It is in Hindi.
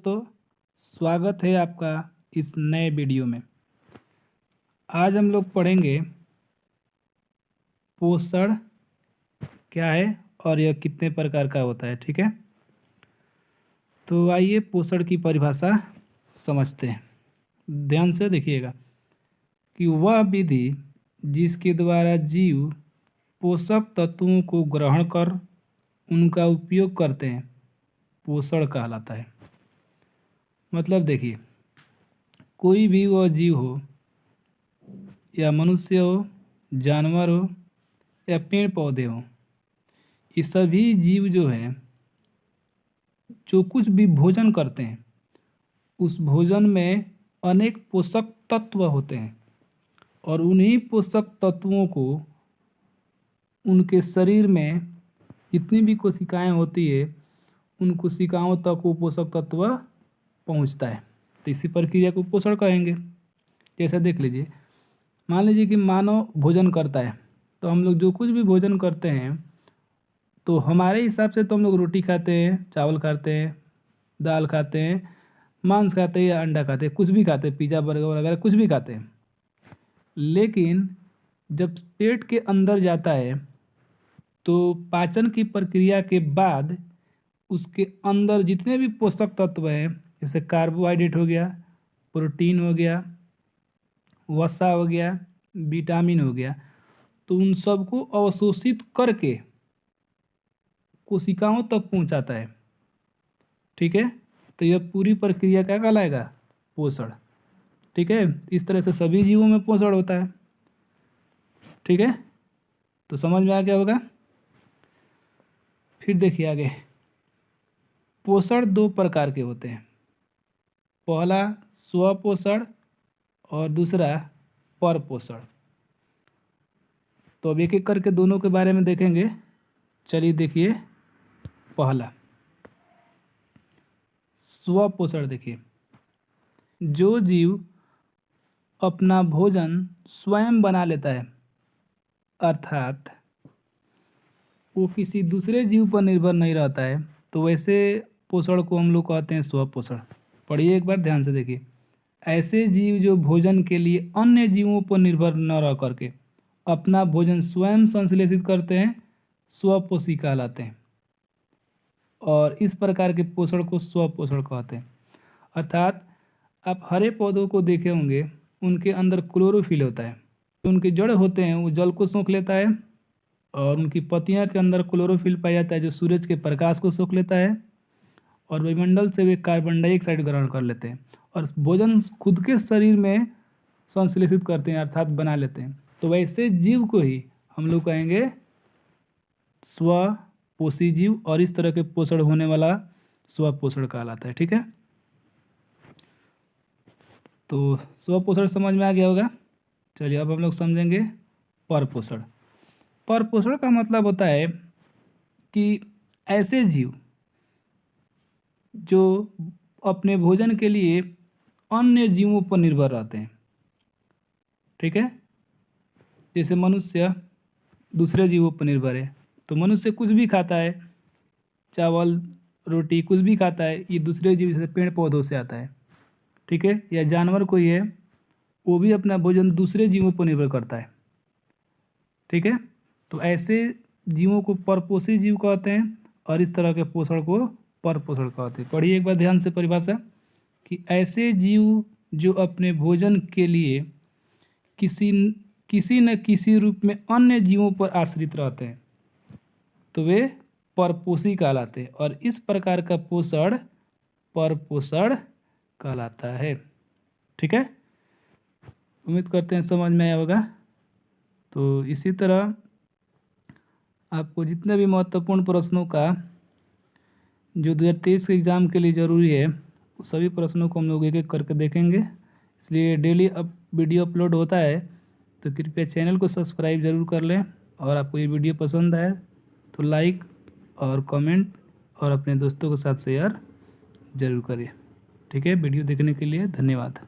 दोस्तों, स्वागत है आपका इस नए वीडियो में। आज हम लोग पढ़ेंगे पोषण क्या है और यह कितने प्रकार का होता है। ठीक है, तो आइए पोषण की परिभाषा समझते हैं। ध्यान से देखिएगा कि वह विधि जिसके द्वारा जीव पोषक तत्वों को ग्रहण कर उनका उपयोग करते हैं पोषण कहलाता है। मतलब देखिए, कोई भी वह जीव हो या मनुष्य हो, जानवर हो या पेड़ पौधे हो, ये सभी जीव जो हैं जो कुछ भी भोजन करते हैं उस भोजन में अनेक पोषक तत्व होते हैं और उन्हीं पोषक तत्वों को उनके शरीर में जितनी भी कोशिकाएं होती है उन कोशिकाओं तक वो पोषक तत्व पहुंचता है। तो इसी प्रक्रिया को पोषण कहेंगे। जैसा देख लीजिए, मान लीजिए कि मानव भोजन करता है, तो हम लोग जो कुछ भी भोजन करते हैं तो हमारे हिसाब से तो हम लोग रोटी खाते हैं, चावल खाते हैं, दाल खाते हैं, मांस खाते हैं या अंडा खाते हैं, कुछ भी खाते हैं, पिज़्ज़ा बर्गर वगैरह कुछ भी खाते हैं। लेकिन जब पेट के अंदर जाता है तो पाचन की प्रक्रिया के बाद उसके अंदर जितने भी पोषक तत्व हैं, जैसे कार्बोहाइड्रेट हो गया, प्रोटीन हो गया, वसा हो गया, विटामिन हो गया, तो उन सबको अवशोषित करके कोशिकाओं तक पहुंचाता है। ठीक है, तो यह पूरी प्रक्रिया क्या कहलाएगा? पोषण। ठीक है, इस तरह से सभी जीवों में पोषण होता है। ठीक है, तो समझ में आ गया होगा। फिर देखिए आगे, पोषण दो प्रकार के होते हैं। पहला स्वपोषण और दूसरा परपोषण। तो अब एक एक करके दोनों के बारे में देखेंगे। चलिए देखिए, पहला स्वपोषण। देखिए, जो जीव अपना भोजन स्वयं बना लेता है, अर्थात वो किसी दूसरे जीव पर निर्भर नहीं रहता है, तो वैसे पोषण को हम लोग कहते हैं स्वपोषण। पढ़िए एक बार ध्यान से देखिए, ऐसे जीव जो भोजन के लिए अन्य जीवों पर निर्भर न रह करके अपना भोजन स्वयं संश्लेषित करते हैं, स्वपोषी कहलाते हैं। और इस प्रकार के पोषण को स्वपोषण कहते हैं। अर्थात आप हरे पौधों को देखे होंगे, उनके अंदर क्लोरोफिल होता है। उनके जड़ होते हैं वो जल को सोख लेता है और उनकी पत्तियां के अंदर क्लोरोफिल पाया जाता है जो सूरज के प्रकाश को सोख लेता है और वायुमंडल से वे कार्बन डाइऑक्साइड ग्रहण कर लेते हैं और भोजन खुद के शरीर में संश्लेषित करते हैं, अर्थात बना लेते हैं। तो वैसे जीव को ही हम लोग कहेंगे स्वपोषी जीव और इस तरह के पोषण होने वाला स्वपोषण कहलाता है। ठीक है, तो स्वपोषण समझ में आ गया होगा। चलिए अब हम लोग समझेंगे परपोषण। परपोषण का मतलब होता है कि ऐसे जीव जो अपने भोजन के लिए अन्य जीवों पर निर्भर रहते हैं। ठीक है, जैसे मनुष्य दूसरे जीवों पर निर्भर है, तो मनुष्य कुछ भी खाता है, चावल रोटी कुछ भी खाता है, ये दूसरे जीव जैसे पेड़ पौधों से आता है। ठीक है, या जानवर कोई है वो भी अपना भोजन दूसरे जीवों पर निर्भर करता है। ठीक है, तो ऐसे जीवों को परपोषी जीव कहते हैं और इस तरह के पोषण को परपोषण कहते हैं। पढ़िए एक बार ध्यान से परिभाषा कि ऐसे जीव जो अपने भोजन के लिए किसी न किसी रूप में अन्य जीवों पर आश्रित रहते हैं तो वे परपोषी कहलाते हैं और इस प्रकार का पोषण परपोषण कहलाता है। ठीक है, उम्मीद करते हैं समझ में आया होगा। तो इसी तरह आपको जितने भी महत्वपूर्ण प्रश्नों का जो 2023 के एग्ज़ाम के लिए ज़रूरी है सभी प्रश्नों को हम लोग एक एक करके देखेंगे। इसलिए डेली अब वीडियो अपलोड होता है, तो कृपया चैनल को सब्सक्राइब ज़रूर कर लें और आपको ये वीडियो पसंद आए तो लाइक और कमेंट और अपने दोस्तों के साथ शेयर ज़रूर करिए। ठीक है, वीडियो देखने के लिए धन्यवाद।